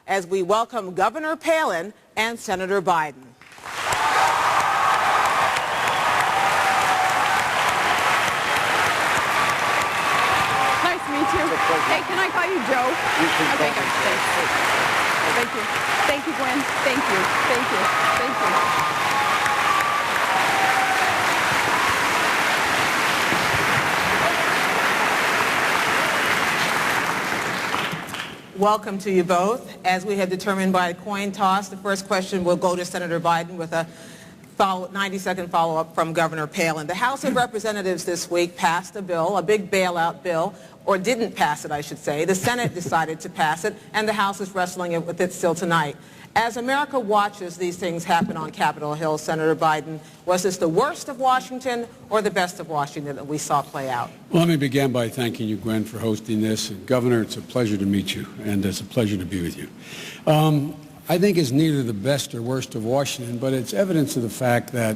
as we welcome Governor Palin and Senator Biden. Nice to meet you. Hey, can I call you Joe? Okay, good. Thanks. Thank you. Thank you, Gwen. Thank you. Thank you. Thank you. Welcome to you both. As we have determined by a coin toss, the first question will go to Senator Biden with a 90-second follow-up from Governor Palin. The House of Representatives this week passed a bill, a big bailout bill, or didn't pass it, I should say. The Senate decided to pass it, and the House is wrestling with it still tonight. As America watches these things happen on Capitol Hill, Senator Biden, was this the worst of Washington or the best of Washington that we saw play out? Well, let me begin by thanking you, Gwen, for hosting this. And Governor, it's a pleasure to meet you, and it's a pleasure to be with you. I think it's neither the best or worst of Washington, but it's evidence of the fact that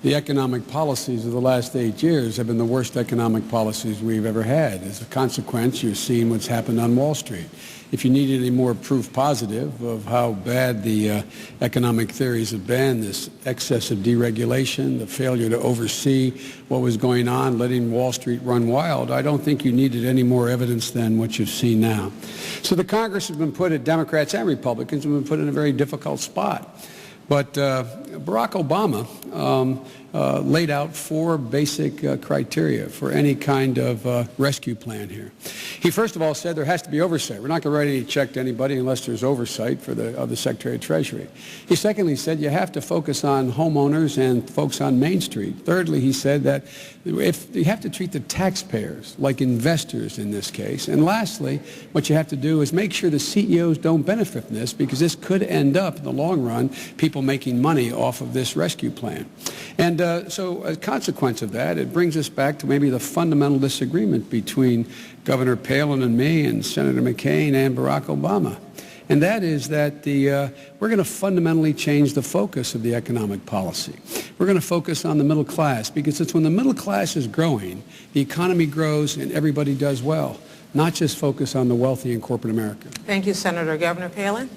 the economic policies of the last 8 years have been the worst economic policies we've ever had. As a consequence, you're seeing what's happened on Wall Street. If you need any more proof positive of how bad the economic theories have been, this excessive deregulation, the failure to oversee what was going on, letting Wall Street run wild, I don't think you needed any more evidence than what you've seen now. So the Congress has been put, Democrats and Republicans have been put in a very difficult spot. But Barack Obama laid out 4 basic criteria for any kind of rescue plan here. He first of all said there has to be oversight. We're not going to write any check to anybody unless there's oversight of the Secretary of Treasury. He secondly said you have to focus on homeowners and folks on Main Street. Thirdly, he said that if you have to treat the taxpayers like investors in this case. And lastly, what you have to do is make sure the CEOs don't benefit from this, because this could end up in the long run people making money off of this rescue plan. And so as a consequence of that, it brings us back to maybe the fundamental disagreement between Governor Palin and me and Senator McCain and Barack Obama. And that is that we're going to fundamentally change the focus of the economic policy. We're going to focus on the middle class, because it's when the middle class is growing, the economy grows and everybody does well, not just focus on the wealthy in corporate America. Thank you, Senator. Governor Palin?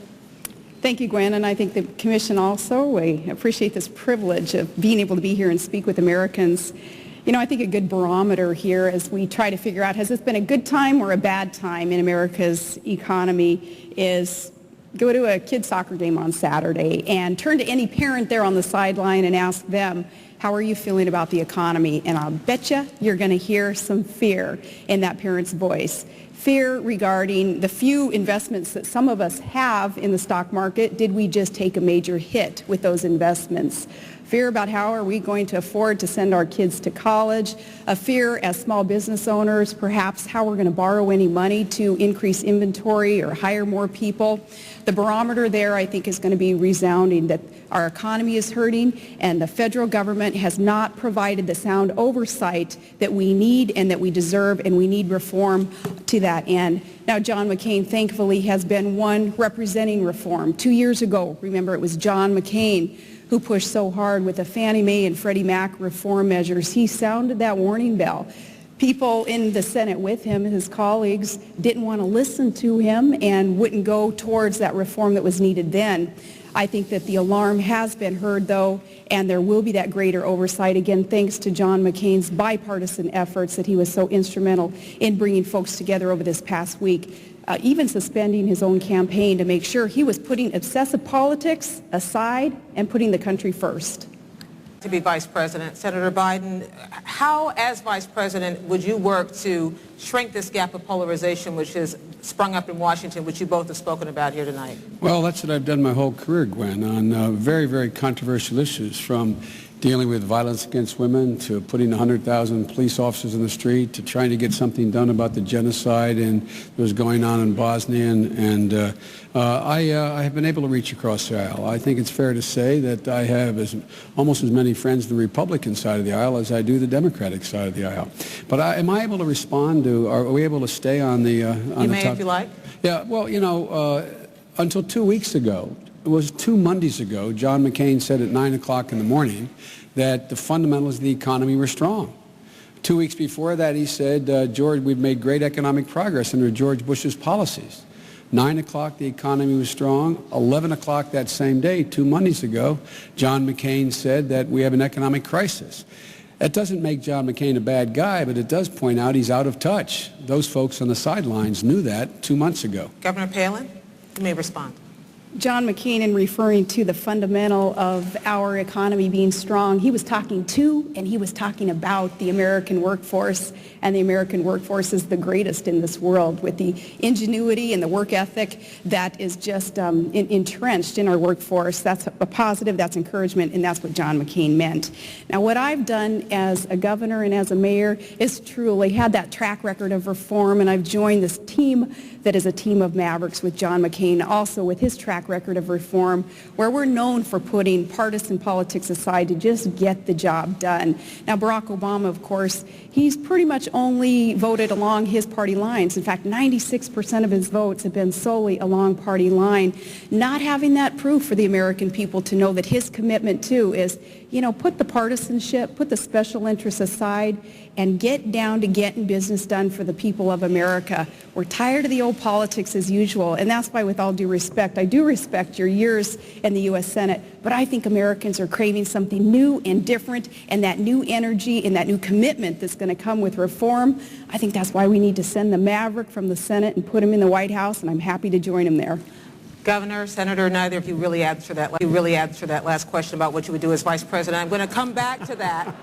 Thank you, Gwen, and I think the Commission also, we appreciate this privilege of being able to be here and speak with Americans. You know, I think a good barometer here as we try to figure out, has this been a good time or a bad time in America's economy, is go to a kid's soccer game on Saturday and turn to any parent there on the sideline and ask them, how are you feeling about the economy? And I'll bet you're going to hear some fear in that parent's voice. Fear regarding the few investments that some of us have in the stock market. Did we just take a major hit with those investments? Fear about how are we going to afford to send our kids to college. A fear as small business owners, perhaps how we're going to borrow any money to increase inventory or hire more people. The barometer there, I think, is going to be resounding, that our economy is hurting and the federal government has not provided the sound oversight that we need and that we deserve, and we need reform to that end. Now, John McCain, thankfully, has been one representing reform. 2 years ago, remember, it was John McCain who pushed so hard with the Fannie Mae and Freddie Mac reform measures. He sounded that warning bell. People in the Senate with him, his colleagues, didn't want to listen to him and wouldn't go towards that reform that was needed then. I think that the alarm has been heard, though, and there will be that greater oversight, again, thanks to John McCain's bipartisan efforts that he was so instrumental in bringing folks together over this past week. Even suspending his own campaign to make sure he was putting obsessive politics aside and putting the country first. To be Vice President, Senator Biden, how, as Vice President, would you work to shrink this gap of polarization which has sprung up in Washington, which you both have spoken about here tonight? Well, that's what I've done my whole career, Gwen, on very, very controversial issues, from dealing with violence against women to putting 100,000 police officers in the street to trying to get something done about the genocide that was going on in Bosnia. And I have been able to reach across the aisle. I think it's fair to say that I have almost as many friends on the Republican side of the aisle as I do the Democratic side of the aisle. But am I able to respond to, are we able to stay on the on you the may, top? if you like. Yeah, well, you know, until 2 weeks ago, it was 2 Mondays ago, John McCain said at 9 o'clock in the morning that the fundamentals of the economy were strong. 2 weeks before that, he said, George, we've made great economic progress under George Bush's policies. 9 o'clock, the economy was strong. 11 o'clock that same day, 2 Mondays ago, John McCain said that we have an economic crisis. That doesn't make John McCain a bad guy, but it does point out he's out of touch. Those folks on the sidelines knew that 2 months ago. Governor Palin, you may respond. John McCain, in referring to the fundamental of our economy being strong, he was talking to and he was talking about the American workforce, and the American workforce is the greatest in this world with the ingenuity and the work ethic that is just entrenched in our workforce. That's a positive, that's encouragement, and that's what John McCain meant. Now, what I've done as a governor and as a mayor is truly had that track record of reform, and I've joined this team that is a team of mavericks with John McCain, also with his track record of reform, where we're known for putting partisan politics aside to just get the job done. Now, Barack Obama, of course, he's pretty much only voted along his party lines. In fact, 96% of his votes have been solely along party line. Not having that proof for the American people to know that his commitment, too, is, put the partisanship, put the special interests aside, and get down to getting business done for the people of America. We're tired of the old politics as usual, and that's why, with all due respect, I do respect your years in the U.S. Senate, but I think Americans are craving something new and different, and that new energy and that new commitment that's going to come with reform. I think that's why we need to send the maverick from the Senate and put him in the White House, and I'm happy to join him there. Governor, Senator, neither of you really answered that last question about what you would do as Vice President. I'm going to come back to that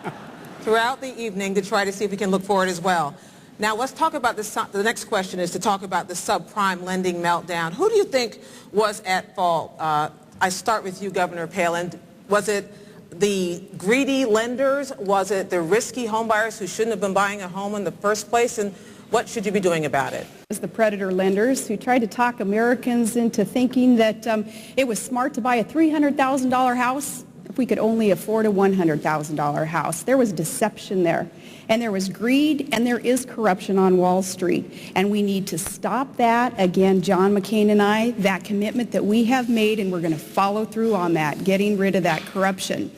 throughout the evening to try to see if we can look forward as well. Now, let's talk about this. The next question is to talk about the subprime lending meltdown. Who do you think was at fault? I start with you, Governor Palin. Was it the greedy lenders? Was it the risky homebuyers who shouldn't have been buying a home in the first place? And what should you be doing about it? It was the predator lenders who tried to talk Americans into thinking that it was smart to buy a $300,000 house if we could only afford a $100,000 house. There was deception there, and there was greed, and there is corruption on Wall Street, and we need to stop that. Again, John McCain and I, that commitment that we have made, and we're going to follow through on that, getting rid of that corruption.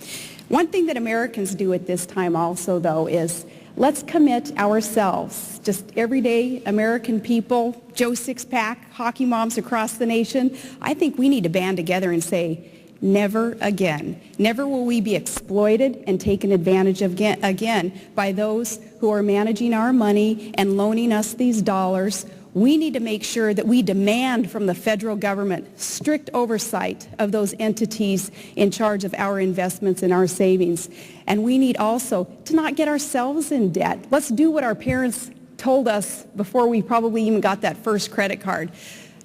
One thing that Americans do at this time also, though, is let's commit ourselves, just everyday American people, Joe Sixpack, hockey moms across the nation. I think we need to band together and say, never again. Never will we be exploited and taken advantage of again by those who are managing our money and loaning us these dollars. We need to make sure that we demand from the federal government strict oversight of those entities in charge of our investments and our savings. And we need also to not get ourselves in debt. Let's do what our parents told us before we probably even got that first credit card.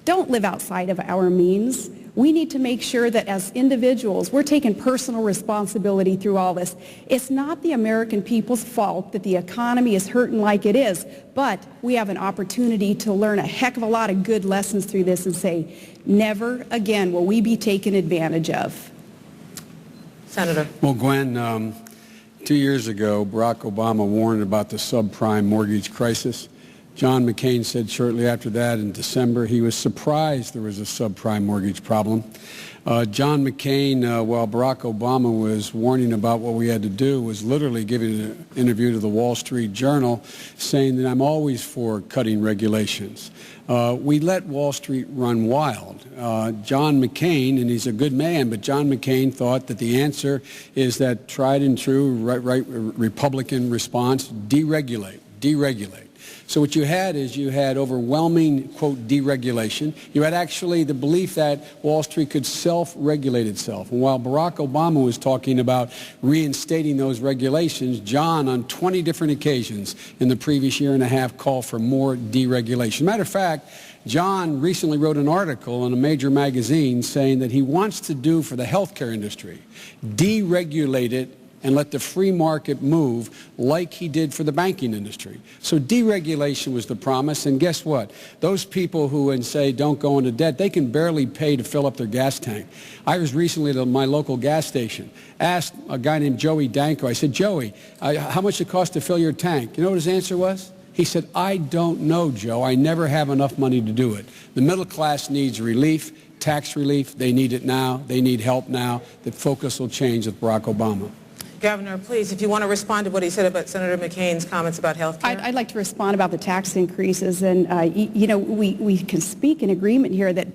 Don't live outside of our means. We need to make sure that as individuals, we're taking personal responsibility through all this. It's not the American people's fault that the economy is hurting like it is, but we have an opportunity to learn a heck of a lot of good lessons through this and say, never again will we be taken advantage of. Senator. Well, Gwen, 2 years ago, Barack Obama warned about the subprime mortgage crisis. John McCain said shortly after that in December he was surprised there was a subprime mortgage problem. John McCain, while Barack Obama was warning about what we had to do, was literally giving an interview to the Wall Street Journal saying that I'm always for cutting regulations. We let Wall Street run wild. John McCain, and he's a good man, but John McCain thought that the answer is that tried and true right Republican response, deregulate. So what you had is you had overwhelming, quote, deregulation. You had actually the belief that Wall Street could self-regulate itself. And while Barack Obama was talking about reinstating those regulations, John, on 20 different occasions in the previous year and a half, called for more deregulation. Matter of fact, John recently wrote an article in a major magazine saying that he wants to do for the healthcare industry, deregulate it and let the free market move like he did for the banking industry. So deregulation was the promise, and guess what? Those people who say don't go into debt, they can barely pay to fill up their gas tank. I was recently at my local gas station, asked a guy named Joey Danko, I said, Joey, how much it costs to fill your tank? You know what his answer was? He said, I don't know, Joe. I never have enough money to do it. The middle class needs relief, tax relief. They need it now. They need help now. The focus will change with Barack Obama. Governor, please, if you want to respond to what he said about Senator McCain's comments about health care. I'd like to respond about the tax increases. And, we can speak in agreement here that